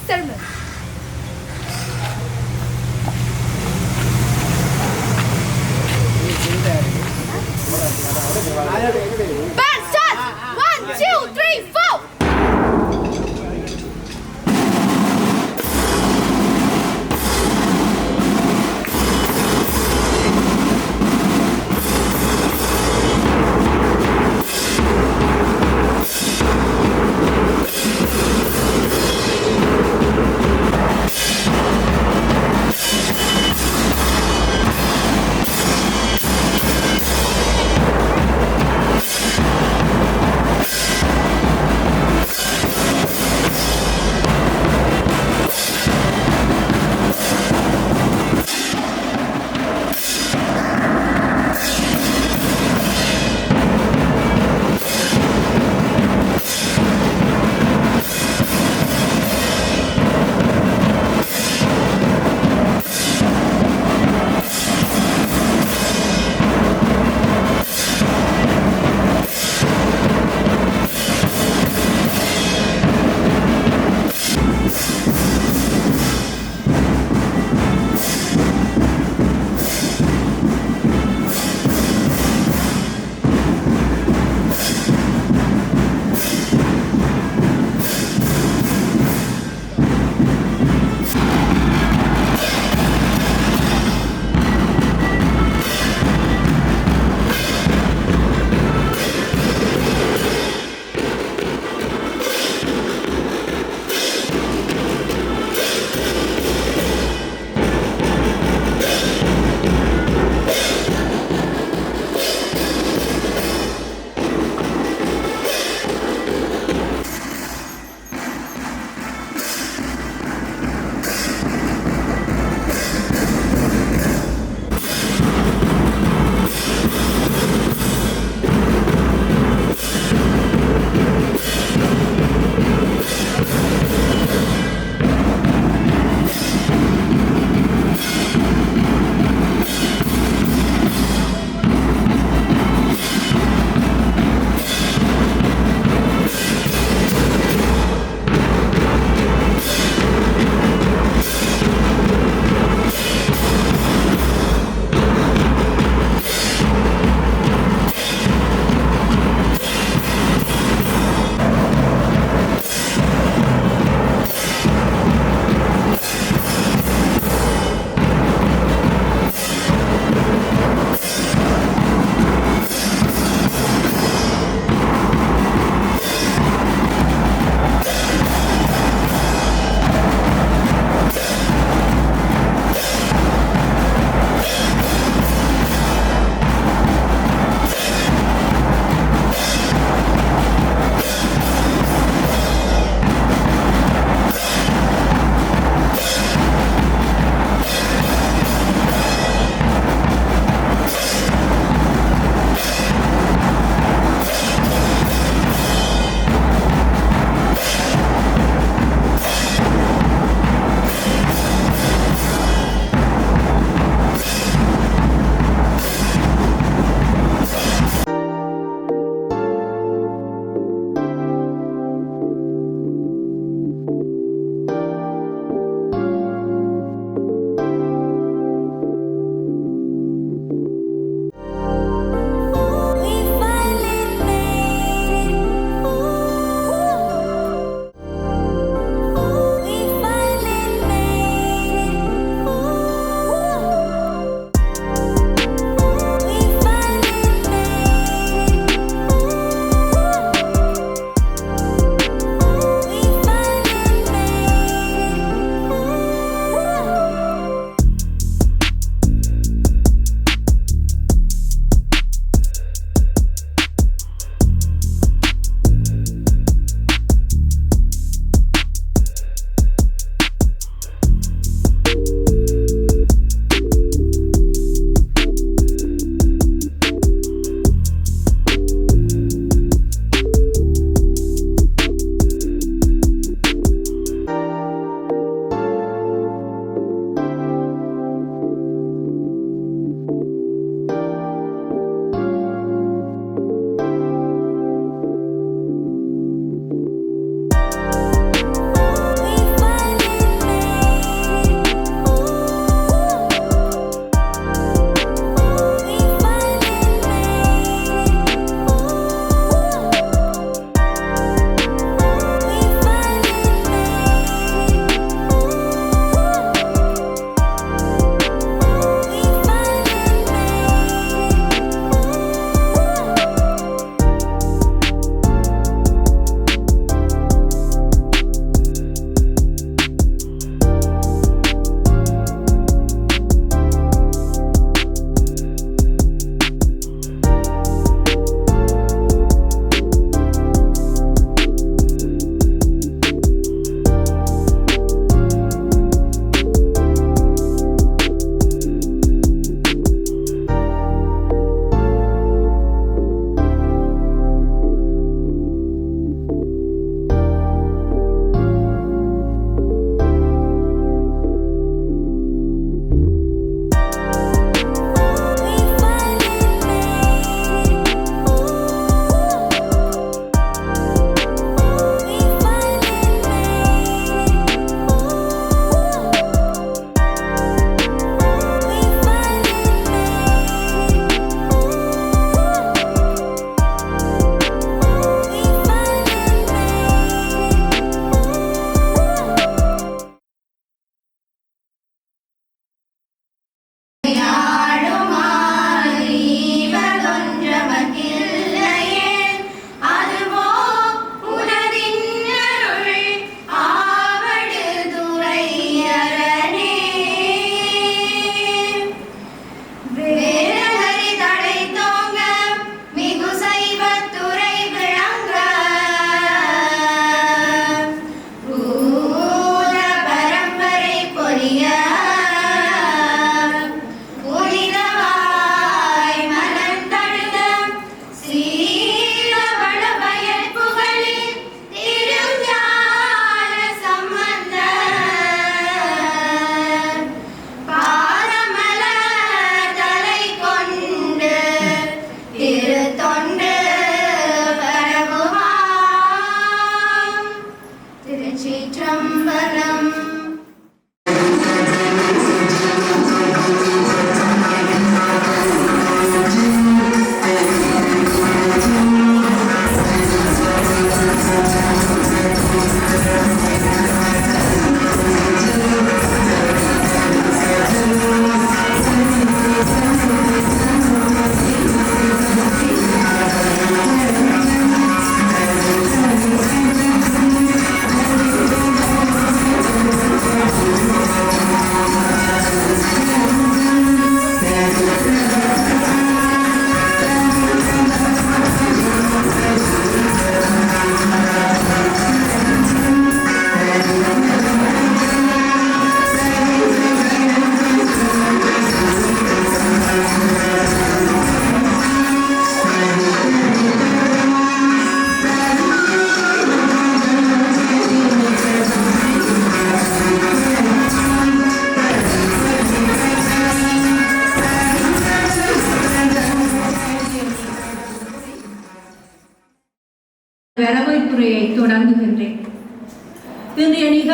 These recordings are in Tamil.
sermon. Band start. 1, 2, 3, 4.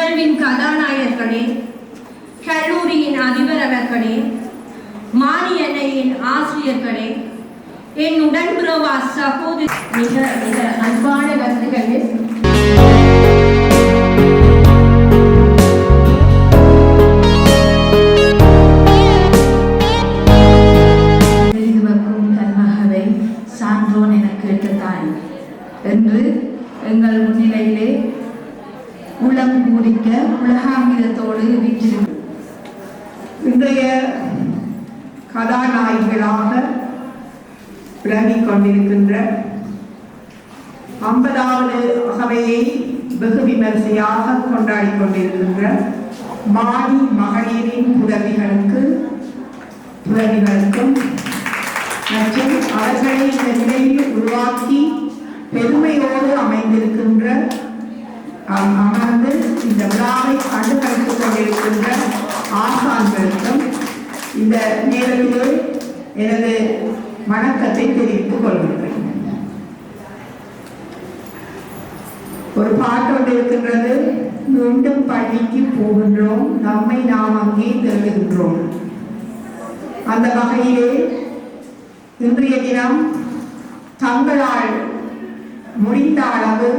நிகழ்வின் கதாநாயகர்களே, கல்லூரியின் அதிபர் அவர்களே, மானியனையின் ஆசிரியர்களே, என் உடன்பிறவா சகோதரி, மிக மிக அன்பான கருத்துக்களே. சான்றோன் என கேட்டுத்தான் என்று எங்கள் முன்னிலையிலே உளம் பூரிக்க உலகாங்கிதத்தோடு வீற்றிருக்கும் இன்றைய கதாநாயகிகளாக விளங்கிக் கொண்டிருக்கின்ற 50வது அகவையை வெகு விமரிசையாக கொண்டாடி கொண்டிருக்கின்ற மாணி மகளிரின் புதவிகளுக்கும் மற்றும் அவர்களை இந்த நிலையில் உருவாக்கி பெருமையோடு அமைந்திருக்கின்ற அமர்ந்து இந்த விழாவை கண்டுகளித்துக் கொண்டிருக்கின்ற ஆசான்களுக்கும் இந்த நேரத்திலே எனது வணக்கத்தை தெரிவித்துக் கொள்கின்றேன். ஒரு பாட்டு ஒன்று இருக்கின்றது, மீண்டும் பள்ளிக்கு போகின்றோம், நம்மை நாம் அங்கே தேடுகின்றோம். அந்த வகையிலே இன்றைய தினம் தங்களால் முடிந்த அளவு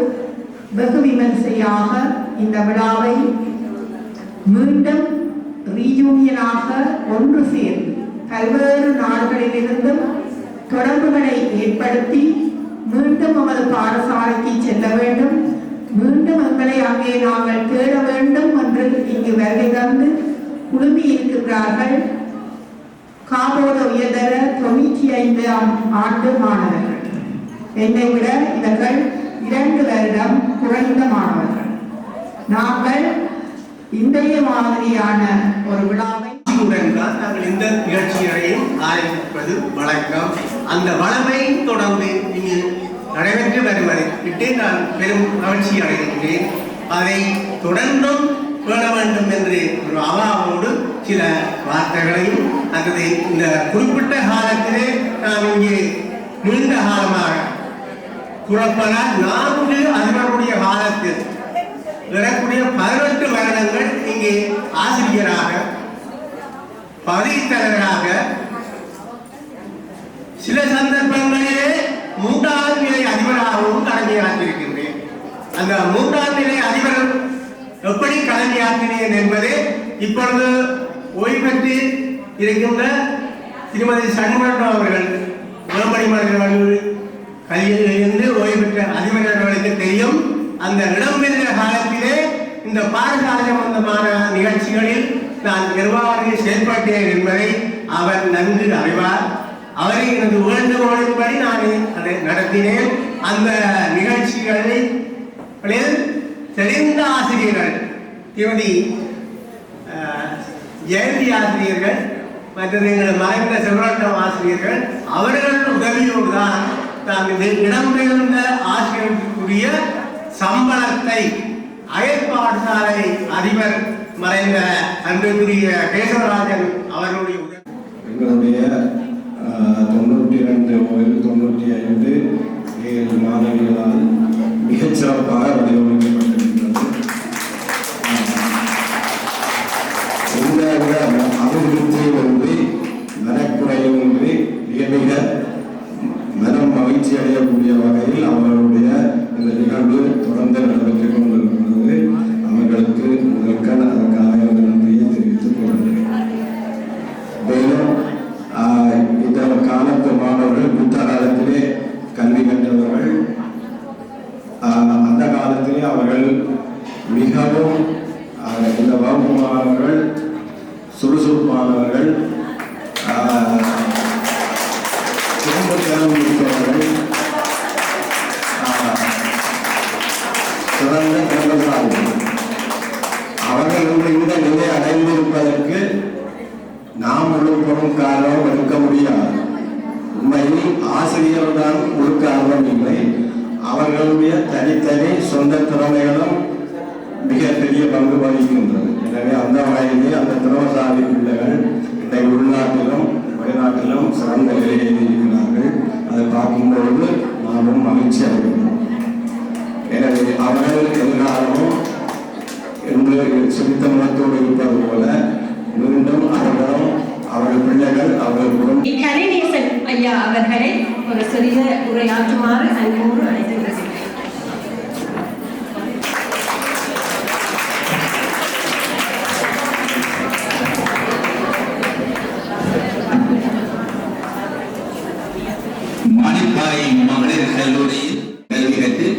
வெகு விமரிசையாக இந்த விழாவை மீண்டும் ரீயூனியனாக ஒன்று சேர்ந்து பல்வேறு நாடுகளிலிருந்தும் தொடர்புகளை ஏற்படுத்தி மீண்டும் நமது பாடசாலைக்கு செல்ல வேண்டும், மீண்டும் எங்களை அங்கே நாங்கள் தேட வேண்டும் என்று இங்கு வருகை தந்து குழுமி இருக்கின்றார்கள் காபோத உயர்தர 95 ஆண்டு மாணவர்கள். என்னை விட இவர்கள் 2 வருடம் குறைந்த மாணவர்கள். நாங்கள் இன்றைய மாதிரியான ஒரு விழாவை தான் நாங்கள் இந்த நிகழ்ச்சிகளையும் ஆரம்பிப்பது வழக்கம். அந்த வளமை தொடர்ந்து இங்கு நடைபெற்று வருவதை நான் பெரும் மகிழ்ச்சி அடைகின்றேன். அதை தொடர்ந்தும் பேண வேண்டும் என்று ஒரு அவாவோடு சில வார்த்தைகளையும் அல்லது இந்த குறிப்பிட்ட காலத்திலே நாம் இங்கே நீண்ட காலமாக குழப்பல 4 அதிபருடைய காலத்தில் வரக்கூடிய 18 வருடங்கள் இங்கே ஆசிரியராக பதவி தலைவராக சில சந்தர்ப்பங்களிலே 3ஆம் நிலை அதிபராகவும் கடமையாற்றிருக்கின்றேன். அந்த 3ஆம் நிலை அதிபர் எப்படி கடமையாற்றினேன் என்பது இப்பொழுது ஓய்வு பெற்று இருக்கின்ற திருமதி சண்முகம் அவர்கள் வேம்படிமன்ற கல்வியிலிருந்து ஓய்வு பெற்ற அதிபர்களுக்கு தெரியும். அந்த இடம்பெற்ற காலத்திலே இந்த பாடசாலை சம்பந்தமான நிகழ்ச்சிகளில் நான் எவ்வாறு செயல்பட்டேன் என்பதை அவர் நன்கு அறிவார். அவரை எனது வேண்டுகோளின்படி நான் அதை நடத்தினேன். அந்த நிகழ்ச்சிகளில் தெரிந்த ஆசிரியர்கள் திருமதி ஜெயந்தி ஆசிரியர்கள் மற்றது எங்களது மறைந்த செல்வராட்டம் ஆசிரியர்கள் அவர்கள் உதவியோடு தான் நாம் இடம்பெயர்ந்த ஆசிரியர்களுக்குரிய சம்பளத்தை அயல் பாடசாலை அதிபர் மறைந்த அன்புக்குரிய கேசவராஜன் அவர்களுடைய எங்களுடைய 92 முதல் 95 மாணவிகளால் மிகச்சிறப்பாக வடிவமைக்கப்பட்டிருக்கிறது. இந்த அபிவிருத்தியிலிருந்து மனக்குறையின்றி மிக மனம் மகிழ்ச்சி அடையக்கூடிய வகையில் அவர்களுடைய இந்த நிகழ்வு தொடர்ந்து நடைபெற்றுக் கொண்டிருக்கிறது. அவர்களுக்கு முதற்கண் அதற்காக நன்றியை தெரிவித்துக் கொள்கிறேன். மேலும் இந்த காலத்து மாணவர்கள் புத்த காலத்திலே கல்வி கற்றவர்கள், அந்த காலத்திலே அவர்கள் மிகவும் இந்த வகுப்பு மாணவர்கள் சுறுசுறுப்பானவர்கள், குடும்ப திறன் மிக்கவர்கள், சிறந்த திறமைசாலிகள். அவர்கள் இந்த நிலை அடைந்திருப்பதற்கு நாம் முழு பெரும் காரணம் எடுக்க முடியாது. உண்மையில் ஆசிரியர் தான் முழு காரணம் இல்லை. அவர்களுடைய தனித்தனி சொந்த திறமைகளும் மிகப்பெரிய பங்கு வகிக்கின்றது. எனவே அந்த வகையிலே அந்த திறமசாலி பிள்ளைகள் இன்றைக்கு உள்நாட்டிலும் வெளிநாட்டிலும் சிறந்த நிலையில் இருக்கிறார்கள். அதை பார்க்கும்பொழுது நாமும் மகிழ்ச்சி அடைகிறோம். எனவே அவர்கள் எதிர்காலமும் இன்று சுத்த மனத்தோடு இருப்பது போல மீண்டும் அவர்களும் அவர்கள் பிள்ளைகள் அவர்கள் குடும்பம் கலைநேசன் ஐயா அவர்களை ஒரு சிறிய உரையாற்றுமாறு அன்போடு அழைத்துள்ளது. மாணிப்பாய் மகளிர் கல்லூரியில் கல்வி கற்று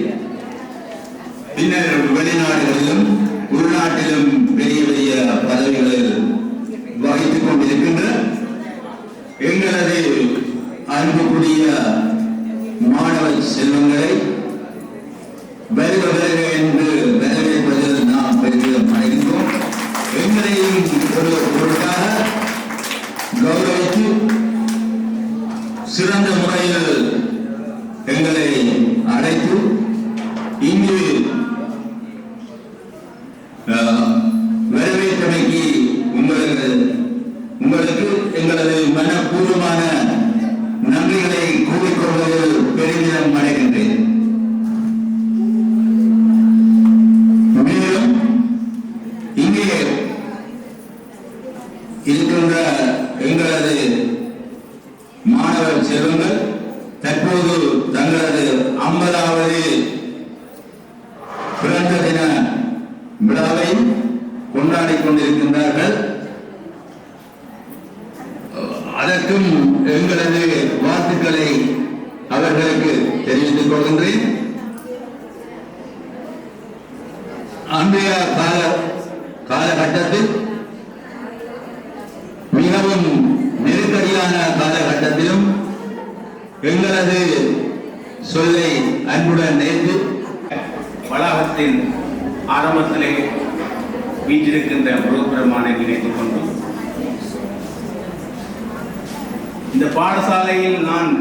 பின்னர் வெளிநாடுகளிலும் உள்நாட்டிலும் பெரிய பெரிய பதவிகளில் வகித்துக் கொண்டிருக்கின்ற எங்களது அன்புக்குரிய மாணவ செல்வங்களை வருக வருக என்று வரவேற்பதில் நாம் பெரிதும் அடைகின்றோம். எங்களையும் ஒரு பொருட்டாக கௌரவித்து சிறந்த முறையில் எங்களை அழைத்து இங்கு வரவேற்றமைக்கு உங்களுக்கு எங்களது மனப்பூர்வமான நன்றிகளை கூறிக்கொள்வதில் பெருமிதம் அடைகின்றேன். மேலும் இங்கே இருக்கின்ற எங்களது மாணவ செல்வங்கள் தற்போது தங்களது 50வது பிறந்த தின விழாவை கொண்டாடிக் கொண்டிருக்கின்றார்கள். அதற்கும் எங்களது வாழ்த்துக்களை அவர்களுக்கு தெரிவித்துக் கொள்கின்றேன். அன்றைய காலகட்டத்தில் மிகவும் நெருக்கடியான காலகட்டத்திலும் எங்களது சொல்லை அன்புடன் நேர்த்து வளாகத்தின் ஆரம்பத்திலே வீற்றிருக்கின்ற முருகப்பெருமானை நினைத்துக் கொண்டு இந்த பாடசாலையில் நான்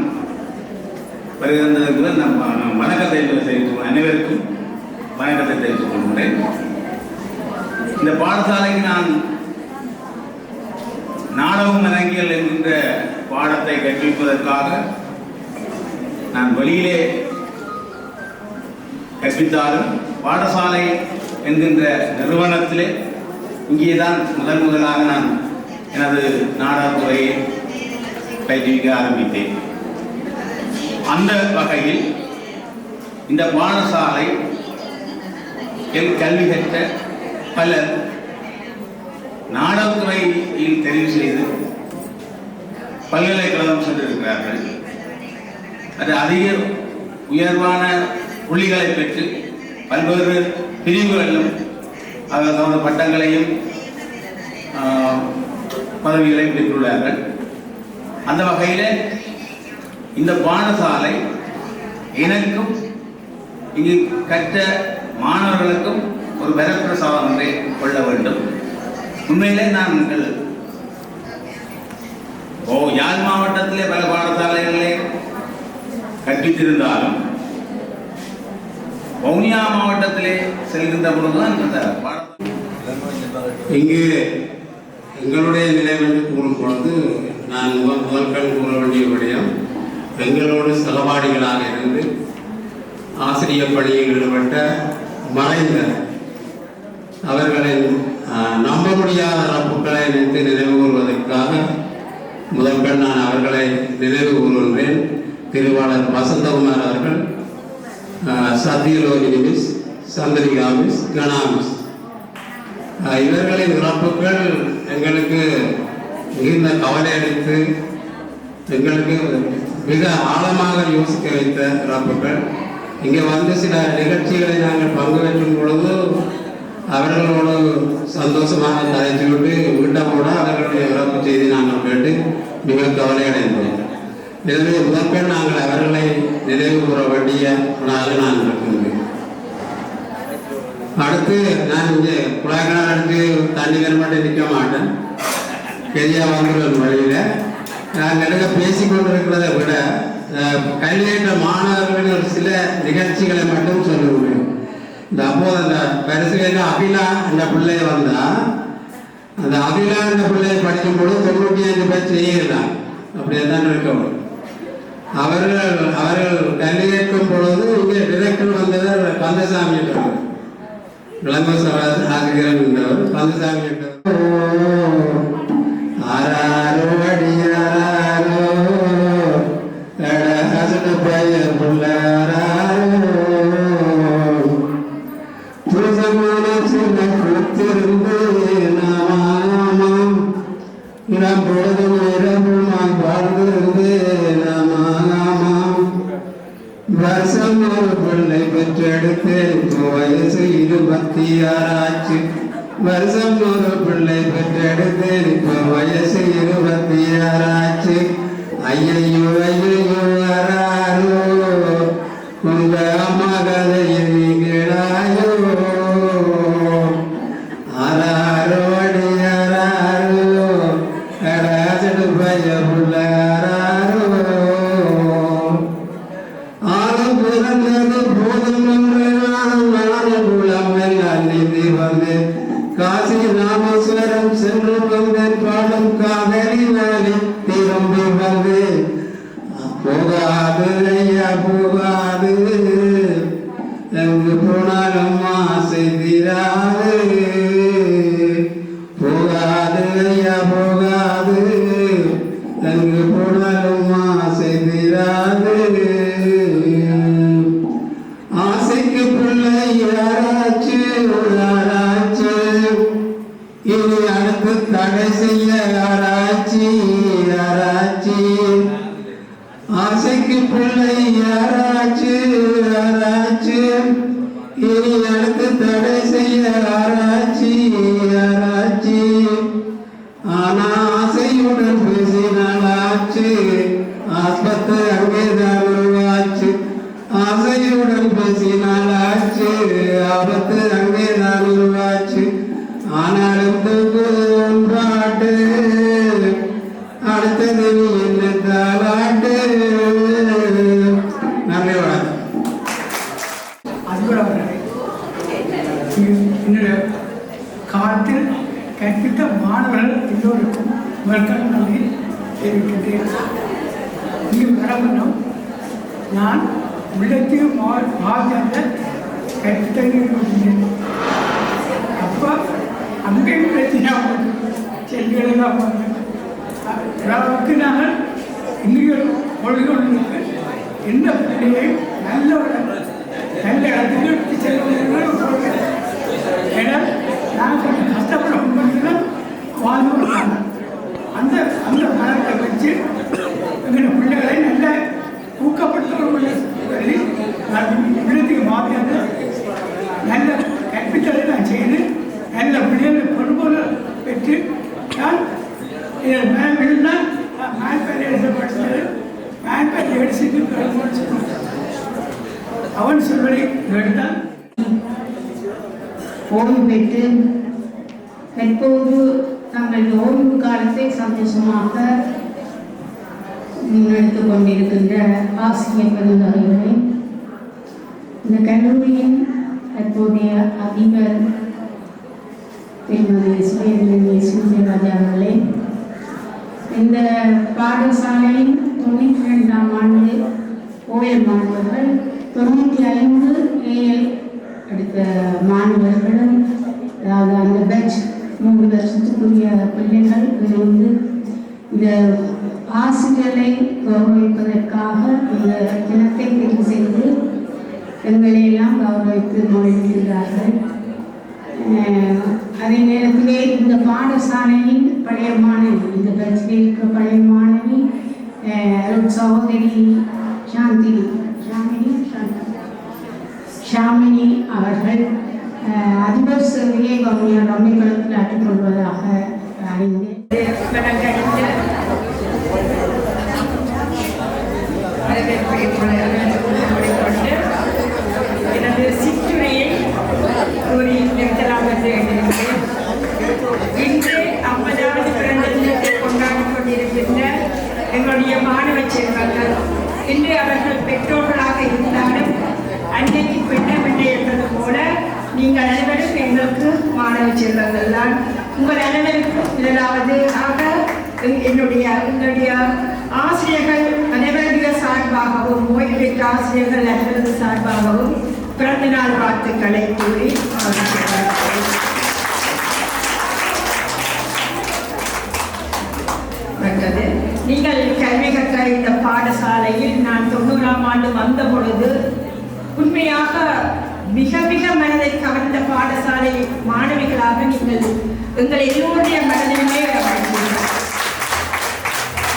வருகின்றதற்கு வணக்கத்தை தெரிவித்துக் அனைவருக்கும் வணக்கத்தை தெரிவித்துக் கொள்கிறேன். இந்த பாடசாலைக்கு நான் நாடகம் அரங்கியல் என்கின்ற பாடத்தை கற்பிப்பதற்காக நான் வெளியிலே கற்பித்தாலும் பாடசாலை என்கின்ற நிறுவனத்திலே இங்கேதான் முதலாக நான் எனது நாடகத்துறையை பயிற்றுவிக்க ஆரம்பித்தேன். அந்த வகையில் இந்த பாடசாலை கல்வி கற்ற பலர் நாடகத்துறையில் தெரிவு செய்து பல்கலைக்கழகம் சென்றிருக்கிறார்கள். அது அதிக உயர்வான புள்ளிகளை பெற்று பல்வேறு பிரிவுகளிலும் தமது பட்டங்களையும் பதவிகளையும் பெற்றுள்ளார்கள். அந்த வகையில் இந்த பாடசாலை எனக்கும் இங்கு கற்ற மாணவர்களுக்கும் ஒரு வரப்பிரசாதம் ஒன்றை கொள்ள வேண்டும். உண்மையிலே நாங்கள் யாழ் மாவட்டத்திலே பல பாடசாலைகளிலே கற்பித்திருந்தாலும் வவுனியா மாவட்டத்திலே செல்கின்ற பொழுதுதான் இந்த இங்கு எங்களுடைய நிலைவென்று கூறும் பொழுது நான் முதல்கள் கூற வேண்டிய விடயம், எங்களோடு சகபாடிகளாக இருந்து ஆசிரியர் பணியில் ஈடுபட்ட மறைந்த அவர்களின் நம்ப முடியாத இறப்புகளை நினைத்து நினைவு கூறுவதற்காக முதல்கள் நான் அவர்களை நினைவு கூறுகின்றேன். திருவாளர் வசந்தகுமார் அவர்கள், சத்யலோகி மிஸ், சந்திரிகா மிஸ், கணா மிஸ், இவர்களின் இறப்புகள் எங்களுக்கு மிகுந்த கவலை அளித்து எங்களுக்கு மிக ஆழமாக யோசிக்க வைத்த இறப்புகள். இங்கே வந்து சில நிகழ்ச்சிகளை நாங்கள் பங்கு பெற்றும் பொழுது அவர்களோடு சந்தோஷமாக கதைத்து விட்டு வீட்டமோட அவர்களுடைய இறப்பு செய்தி நாங்கள் கேட்டு மிக கவலை அடைந்தோம். எனவே முதற்கண் நாங்கள் அவர்களை நினைவு கூற வேண்டிய நாளாக நான் இருக்கின்றேன். அடுத்து நான் இங்கே குழாய்களால் எடுத்து தண்ணி கருமாட்டே நிற்க மாட்டேன். பெரியா வந்துடுற வழியில் நான் நெருங்க பேசிக்கொண்டிருக்கிறத விட கல்வியேற்ற மாணவர்களின் ஒரு சில நிகழ்ச்சிகளை மட்டும் சொல்ல முடியும். இந்த அப்போது அந்த பரிசுல அபிலா என்ற பிள்ளைய வந்தால் அந்த அபிலா என்ற பிள்ளையை படிக்கும்போது 95 பேர் செய்யலாம். அப்படியே தான் இருக்கணும். அவர்கள் கல்வி கேட்கும் பொழுது இங்கே டிரெக்டர் வந்தது கந்தசாமி. இளங்கோ ஆசிரியர் என்றவர் பந்துசாமி என்றவர் ஆராரோ அடியாரோ கடகசன பையன் புள்ளாரோ புருஷமான சின்ன கொடுத்திருந்து நாமாம் இடம் பொழுதும் இரவுமாய் வாழ்ந்திருந்து நாமாம் வருஷம் ஒரு பிள்ளை பெற்றெடுத்து வயசு 26 வருஷம் ஒரு பிள்ளை பெற்றெடுத்து வயசு 26 ஐயையோ ஐயையோ வராரோ உங்க அம்மா கதையை கேளாயோ ஆராரோ அடியாரோ கடாசடு பைய புள்ளாரோ ஆளும் பிறந்தது போதும் என்று நானும் குளம் எல்லாம் நீதி வந்து காசி ராமேஸ்வரம் சென்று வந்தேன் பாடும் காதலி நாளி திரும்பி வந்து போகாது ஐயா போகாது எங்கு போனாலும் ஆசை தீராது போகாது ஐயா போகாது எங்கு போனாலும் ஆசை தீராது ஆசைக்கு பிள்ளை யாராச்சு யாராச்சு இனி அடுத்து தடை செய்ய யாராச்சு யாராச்சு ஆசைக்கு பிள்ளை யாராச்சு யாராச்சு இனி அடுத்து தடை செய்ய யாராச்சு யாராச்சு ஆனா ஆசையுடன் பேசினாலாச்சு ஆஸ்பத்து அங்கேதான் உருவாச்சு ஆசையுடன் பேசினாலாச்சு ஆபத்து அங்கேதான் உருவாச்சு ஆனாலும் பாட்டு அடுத்தது நீ என்ன தாளாட்டு நன்றி வணக்கம். அன்புள்ளவர்களே, என்னுடைய காலத்தில் கற்பித்த மாணவர்கள் எல்லோருக்கும் வெல்கம் நன்றி தெரிவிக்கின்றேன். இங்கு வர வேண்டும் நான் உள்ளத்தில் மாவட்ட கற்பித்தேன். அப்போ அங்கேயும் பிரச்சனை செல்வியெல்லாம் அளவுக்கு நாங்கள் இன்னும் கொள்கைகளுக்கு எந்த பிள்ளையையும் நல்ல இடத்துக்கு எடுத்து செல்வதற்கு ஏன்னா நாங்கள் கொஞ்சம் கஷ்டப்பட முடியும் வாழ்ந்து வருவாங்க. அந்த அந்த மனத்தை வச்சு எங்கள் பிள்ளைகளை நல்ல ஊக்கப்படுத்த சொல்லி இடத்துக்கு மாற்றியாந்து நல்ல கற்பித்தலை நான் செய்து நல்ல பிள்ளைகளை கொள்முதல் பெற்று நான் இதன் மேல்தான் மேல்பேர் எழுதப்பட்டது மேல்பேர் எடுத்து அவன் சொல்வதை கேட்டால் ஓய்வு பெற்று தற்போது தங்கள் ஓய்வு காலத்தை சந்தோஷமாக முன்னெடுத்துக் கொண்டிருக்கின்ற ஆசிரியர் பெருந்தகைகளை இந்த கல்லூரியின் தற்போதைய அதிபர் திருமதி சூரியராஜா அவர்களே, இந்த பாடசாலையின் 92ஆம் ஆண்டு ஓயல் மாணவர்கள் 95 ஏஎல் அடுத்த மாணவர்களும், அதாவது அந்த பேட்ச் 3 வருஷத்துக்குரிய பிள்ளைகள் இருந்து இந்த ஆசிரியர்களை கௌரவிப்பதற்காக இந்த தினத்தை தெரிவு செய்து எங்களையெல்லாம் கௌரவித்து மகிழ்கிறார்கள். அதே நேரத்திலே இந்த பாடசாலையின் பழைய மாணவி, இந்த பேட்சில் இருக்கிற பழைய மாணவி சகோதரி ஷாமினி அவர்கள் அதிபர் சேவையை கவர்னர் அம்மைக்களத்தில் ஆற்றிக்கொள்வதாக அறிந்தேன். எனது சிற்றுரையை கூறி நிறுத்தலாம் என்று எண்ணுகிறேன். இன்று 50வது பிறந்த தினத்தை கொண்டாடிக் கொண்டிருக்கின்ற எங்களுடைய மாணவ செல்வங்கள், இன்று அவர்கள் பெற்றோர்களாக இருந்தாலும் அன்னைக்கு பெண்ணமில்லை என்பது போல நீங்கள் அனைவரும் எங்களுக்கு மாணவ செல்வங்கள் தான். உங்கள் அனைவருக்கும் முதலாவது எங்களுடைய ஆசிரியர்கள் அனைவருடைய சார்பாகவும், ஓய்வு பெற்ற ஆசிரியர்கள் அனைவரது சார்பாகவும் பிறந்தநாள் வாழ்த்துக்களை கூறி வந்தது. நீங்கள் கல்வி கற்ற இந்த பாடசாலையில் நான் 90ஆம் ஆண்டு வந்த பொழுது உண்மையாக மிக மிக மனதை கவர்ந்த பாடசாலை மாணவிகளாக நீங்கள் எங்கள் எல்லோருடைய மனதிலுமே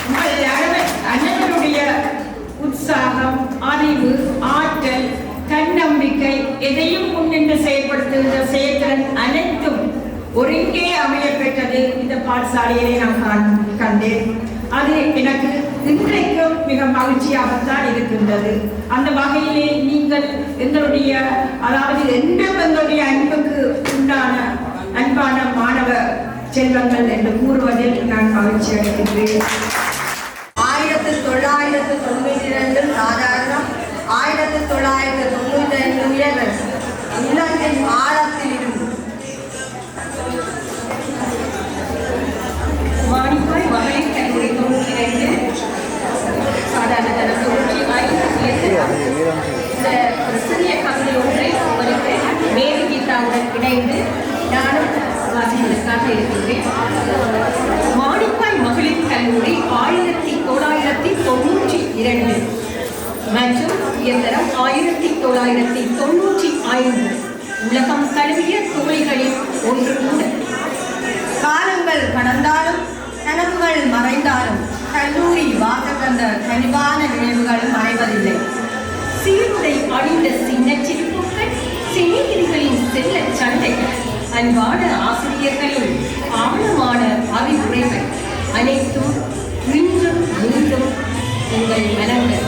உங்கள் அனைவருடைய உற்சாகம், அறிவு, ஆற்றல், தன்னம்பிக்கை, எதையும் முன்னின்று செயல்படுத்துகின்ற செயல்திறன் அனைத்தும் ஒருங்கே அமைய பெற்றது இந்த பாடசாலையிலே நான் கண்டேன். அது எனக்கு இன்றைக்கும் மிக மகிழ்ச்சியாகத்தான் இருக்கின்றது. அந்த வகையிலே நீங்கள் எங்களுடைய என்றும் எங்களுடைய அன்புக்கு உண்டான அன்பான மாணவ செல்வங்கள் என்று கூறுவதில் நான் மகிழ்ச்சி அடைகின்றேன். 1992 சாதாரணம், 1995 உயர்வு உள்ளத்தின் ஆழத்தில் இருந்து மாணிப்பாய் மகளிர் கல்லூரி 92 சாதாரண தரம் 95 சிறிய கவிதை ஒன்றை உங்களுக்கு மேரி கீதாவுடன் இணைந்து நானும் வாசிப்பதற்காக இருக்கின்றேன். மாணிப்பாய் மகளிர் கல்லூரி 1992 மற்றும் இயந்திரம் 1995 உலகம் தழுவிய தோழிகளின் ஒன்று கூட. காலங்கள் கடந்தாலும் கனவுகள் மறைந்தாலும் கல்லூரி வாசகந்த கனிவான நினைவுகள் மறைவதில்லை. சீருடை அணிந்த சின்ன சிரிப்புகள், சிநேகிதிகளின் செல்ல சண்டைகள், அன்பான ஆசிரியர்களின் ஆழமான அறிவுரைகள் அனைத்தும் மீண்டும் மீண்டும் உங்கள் மனங்கள்.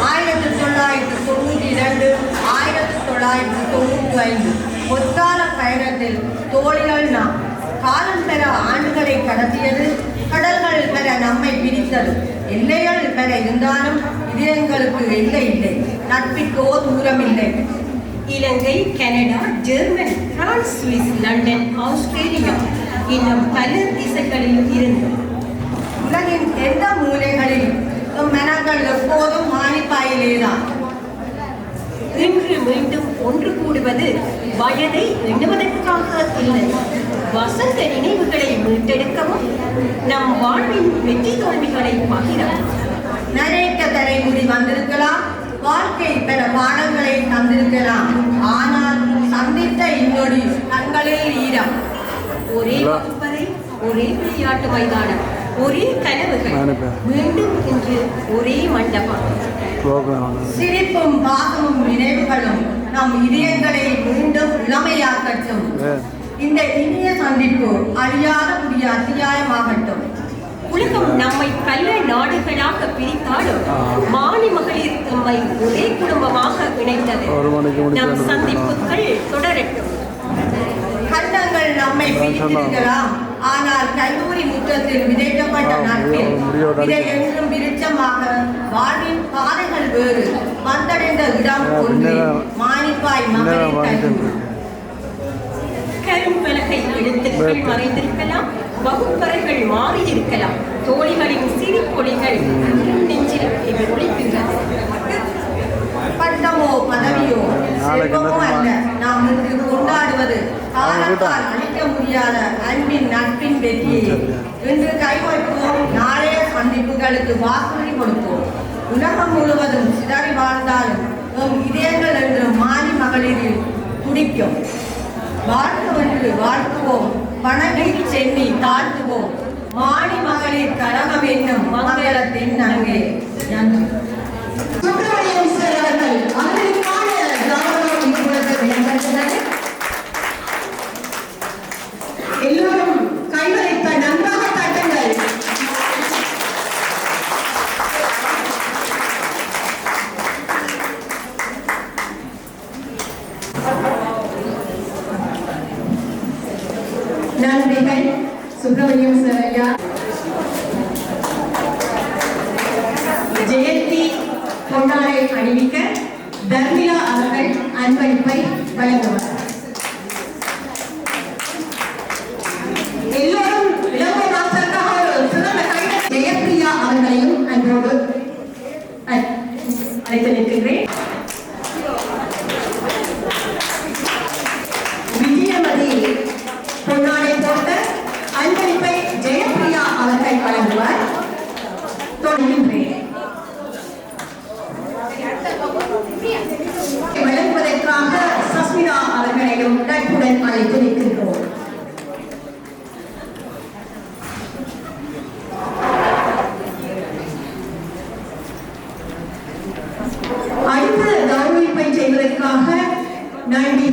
1992 1995 பொற்கால பயணத்தில் தோழிகள் நாம். காலம் பெற ஆண்டுகளை கடத்தியது, கடல்கள் பெற நம்மை பிரித்தது. எல்லைகள் பெற இருந்தாலும் இதயங்களுக்கு எல்லை இல்லை, நட்பிற்கோ தூரம் இல்லை. Ilangai, Canada, German, France, Swiss, London, Australia இன்னும் பல திசைகளில் இருந்து உலகின் எந்த மூலைகளிலும் மனங்கள் எப்போதும் மானிப்பாயிலேதான். இன்று மீண்டும் ஒன்று கூடுவது வயதை எண்ணுவதற்காக இல்லை, வசந்த நினைவுகளை மீட்டெடுக்கவும் நம் வாழ்வின் வெற்றி தோல்விகளை பகிரவும். நரைக்க தலைமுடி வந்திருக்கலாம், வாழ்க்கை பெற பாடங்களை தந்திருக்கலாம். ஆனால் சந்தித்த இன்னொரு கண்களில் ஈரம். ஒரே வகுப்பறை, ஒரே விளையாட்டு மைதானம், ஒரே கனவுகள், மீண்டும் இன்று ஒரே மண்டபம். சிரிப்பும் பாசமும் நினைவுகளும் நம் இதயங்களை மீண்டும் இளமையாக்கட்டும். இந்த இனிய சந்திப்பு அழியாத புதிய அத்தியாயமாகட்டும். உலகம் நம்மை பல நாடுகளாக பிரித்தாலும் மாணி மகளிர் நம்மை ஒரே குடும்பமாக இணைத்தது. நம் சந்திப்புகள் தொடரட்டும். கண்டங்கள் நம்மை பிரித்திருக்கலாம், ஆனால் கல்லூரி முற்றத்தில் விதைக்கப்பட்ட நட்பில் இதை என்றும் விருட்சமாக வாழ்வின் பாதைகள் வேறு, வந்தடைந்த இடம் ஒன்று, மாணிப்பாய் மகளிர் கல்லூரி. கரும்பலகை எழுத்துக்கள் மறைந்திருக்கலாம், வகுப்பறைகள் மாறியிருக்கலாம், தோழிகளின் சிரிப்பொலிகள் நெஞ்சில் ஒழிக்கின்றது. பட்டமோ பதவியோ செல்வமோ அல்ல, நாம் இன்று கொண்டாடுவது காலத்தால் அழிக்க முடியாத அன்பின் நட்பின் வெற்றியை. இன்று கைகொடுப்போம், நாளைய சந்திப்புகளுக்கு வாக்குறுதி கொடுப்போம். உலகம் முழுவதும் சிதறி வாழ்ந்தாலும் நம் இதயங்கள் என்று மாணி மகளிரில் துடிக்கும். வாழ்த்துவென்று வாழ்த்துவோம், வணங்கி சென்னி தாழ்த்துவோம். மாணி மகளிர் கழகம் என்னும் மங்களத்தின் நன்மை. நன்றி. எல்லோரும் கைவரைத்த நன்றாக தட்டுங்கள். நன்றிகள். சுப்பிரமணியம் சரையா ஜெயந்தி பொன்னாடை அணிவிக்க தர்மிளா அவர்கள் அன்பளிப்பை வழங்குவார். எல்லோரும் இளங்கோ மாஸ்டருக்காக ஒரு சிறந்த கவிஞர் ஜெயப்பிரியா அவர்களையும் அன்போடு அழைத்து நிற்கின்றேன். அவர்கள் வழங்குவார். தொடங்குகின்றேன். வழங்குவதற்காக சஸ்மிதா அவர்களையும் நட்புடன் அழைத்து நிற்கின்றோம். அடுத்த கௌரவிப்பை செய்வதற்காக நன்றி.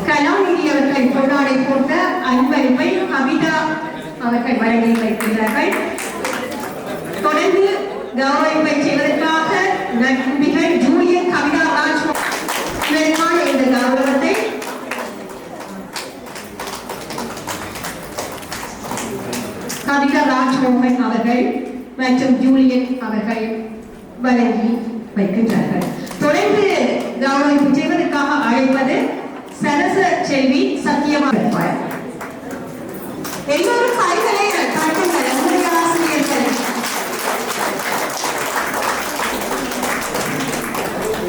கலாநிதி அவர்கள் பொன்னாடை போட்ட அன்பளிப்பை கவிதா அவர்கள் வழங்கி வைக்கிறார்கள். தொடர்ந்து கௌரவிப்பை செய்வதற்காக நண்பிகள் ஜூலியன் கவிதா ராஜ் இந்த கௌரவத்தை கவிதா ராஜ்மோகன் அவர்கள் மற்றும் ஜூலியன் அவர்கள் வழங்கி வைக்கின்றார்கள். தொடர்ந்து கௌரவிப்பு செய்வதற்காக அழைப்பது சரச செல்வி சத்தியமாக. எல்லோரும் கைகளை காட்டுங்கள். உங்களுடைய ஆசிரியர்கள்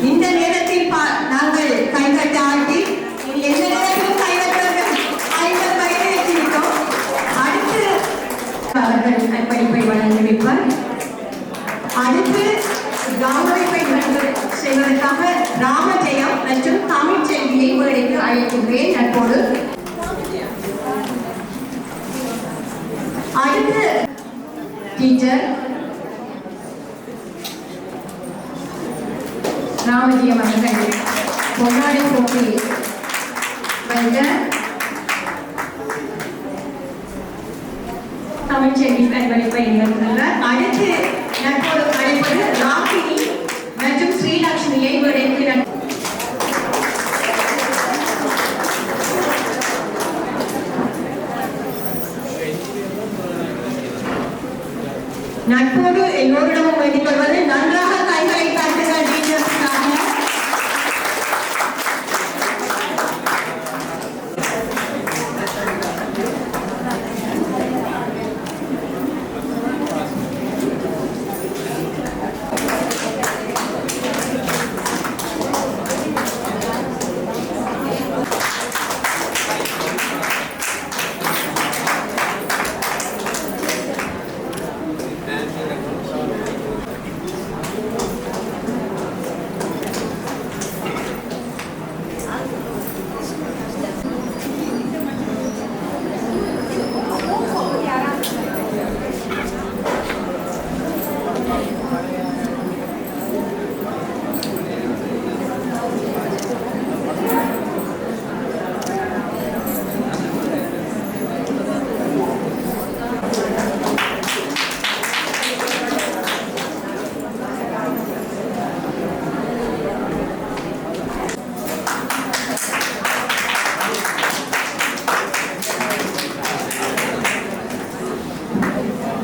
இந்த நேரத்தில் நாங்கள் கைகட்ட ஆட்டி எந்த நேரத்திலும் கைவற்றவர்கள் 50 வயதை வச்சிருக்கோம். அடுத்து அவர்கள் அன்பளிப்பை வழங்கி வைப்பார். அடுத்து கௌரவிப்பை செய்வதற்காக ராமஜெயம் மற்றும் தமிழ் செல்வியை மேடைக்கு அழைக்கின்றேன். தற்போது அடுத்து டீச்சர் ராமஜெயம் அவர்கள் பொன்னாடை போட்டி வைத்த தமிழ் செல்வி அன்பளிப்பை நிகழ்த்துள்ளார். அடுத்து தற்போது அழைப்பது ராகினி மற்றும் ஸ்ரீலட்சுமியை மேடைக்கு நட்போடு எல்லோரிடமும் வேண்டிக் கொள்வது நன்றாக கைகளை தட்டுங்கள் டீச்சர்ஸுக்காக.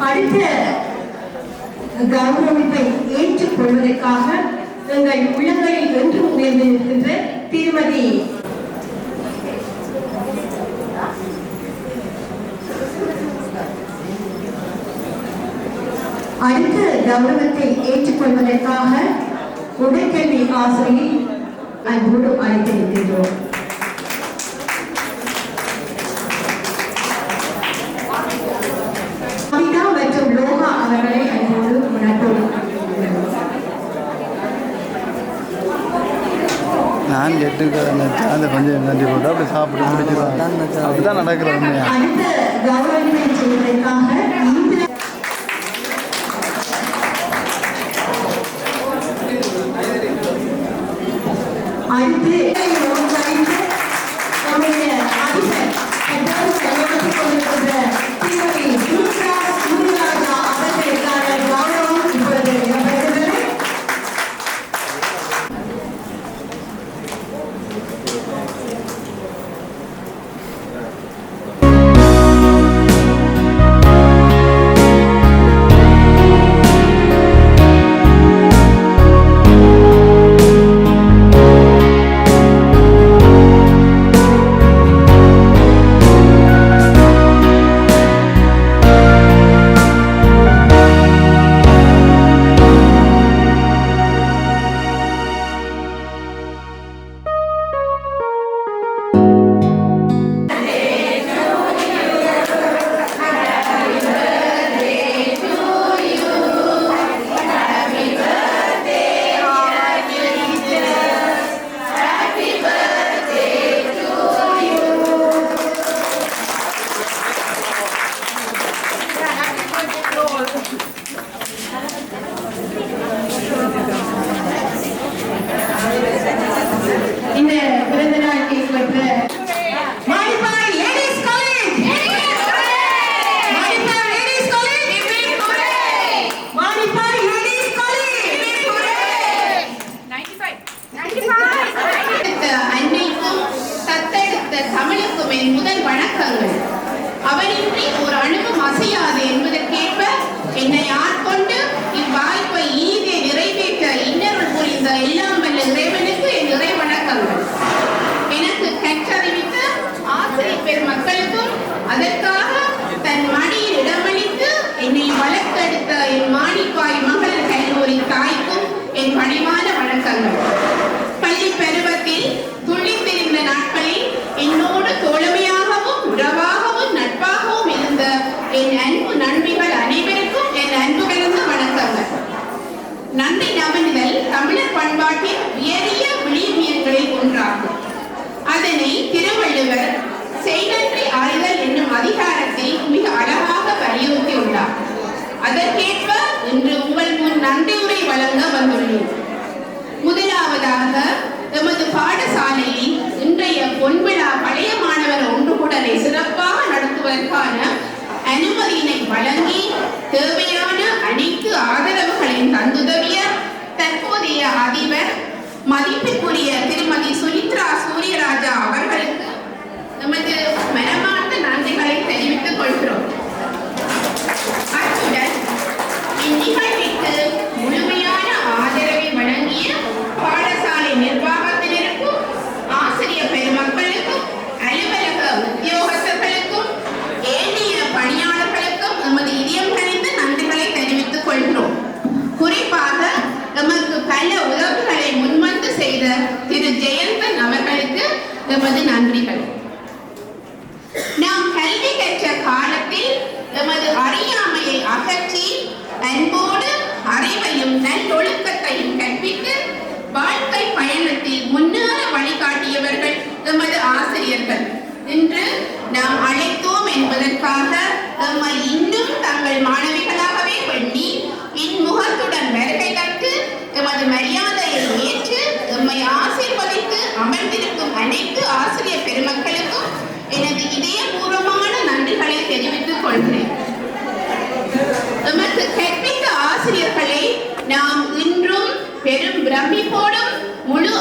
அடுத்த கௌரவிப்பை ஏற்றுக் கொள்வதற்காக எங்கள் உள்ளங்களில் என்றும் உயர்ந்து நிற்கின்ற திருமதி அடுத்த கௌரவத்தை ஏற்றுக்கொள்வதற்காக உடற்கல்வி ஆசிரியை அன்போடு அழைத்திருக்கின்றோம். கவிதா மற்றும் லோகா அவர்களை அன்போடு நட்போடு நான் கேட்டுக்கிறேன் கொஞ்சம் நன்றி போட்டு அப்படி சாப்பிட்டு முடிச்சிருவாங்க. அப்படிதான் நடக்கிறது. அடுத்த கௌரவத்தை செய்வதற்காக அடுத்து நம்முடைய அதிபர் அவர்களுக்கான கௌரவம் இப்பொழுது இடம்பெறுகிறது. அதனை திருவள்ளுவர் செய்நன்றி அறிதல் என்னும் அதிகாரத்தில் மிக அழகாக வலியுறுத்தியுள்ளார். அதற்கேற்ப இன்று உங்கள் முன் நன்றி உரை வழங்க வந்துள்ளேன். முதலாவதாக எமது பாடசாலையில் இன்றைய பொன்விழா பழைய மாணவர் ஒன்றுகூடலை சிறப்பாக நடத்துவதற்கான அனுமதியினை வழங்கி தேவையான அனைத்து ஆதரவுகளையும் தந்துதவிய தற்போதைய அதிபர் மதிப்பிற்குரிய திருமதி சுனித்ரா சூரியராஜா அவர்களுக்கு நமது மனமார்ந்த நன்றிகளை தெரிவித்துக் கொள்கிறோம். அத்துடன் இந்நிகழ்விற்கு முழுமையான ஆதரவை வழங்கிய பாடசாலை நிர்வாகத்தினருக்கும் ஆசிரியர் பெருமக்களுக்கும் அலுவலக உத்தியோகஸ்தர்களுக்கும் ஏனைய பணியாளர்களுக்கும் எமது இதயம் கணிந்த நன்றிகளை தெரிவித்துக் கொள்கிறோம். குறிப்பாக எமக்கு பல உதவிகளை முன்வந்து செய்த திரு ஜெயந்தன் அவர்களுக்கு எமது நன்றிகள். நாம் கல்வி கற்ற காலத்தில் எமது அறியாமையை அகற்றி அன்போடு அறிவையும் நல்லொழுக்கத்தையும் கற்பித்து வாழ்க்கை பயணத்தில் முன்னேற வழிகாட்டியவர்கள் எமது ஆசிரியர்கள். இன்று நாம் அழைத்தோம் என்பதற்காக எம்மை இன்னும் தங்கள் மாணவிகளாகவே எண்ணி இன்முகத்துடன் வருகை தந்து எமது மரியாதையை ஏற்று எம்மை ஆசீர்வதித்து அமர்ந்திருக்கும் அனைத்து ஆசிரியர் பெருமக்களுக்கும் எனது இதயபூர்வமான நன்றிகளை தெரிவித்துக் கொள்கிறேன். எமக்கு கற்பித்த ஆசிரியர்களை நாம் இன்றும் பெரும் பிரமிப்போடும் முழு